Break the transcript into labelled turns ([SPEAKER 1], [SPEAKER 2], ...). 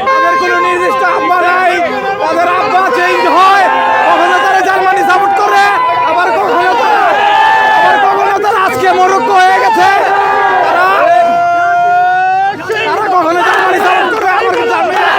[SPEAKER 1] তাদের কোনো নির্দিষ্ট আব্বা নাই, তাদের আব্বা চেঞ্জ হয়, কখনো তারা জার্মানি সাপোর্ট করে, আবার কখনো তারা আজকে মরক্কো হয়ে গেছে, তারা কখনো জার্মানি সাপোর্ট করে, আবার
[SPEAKER 2] হবে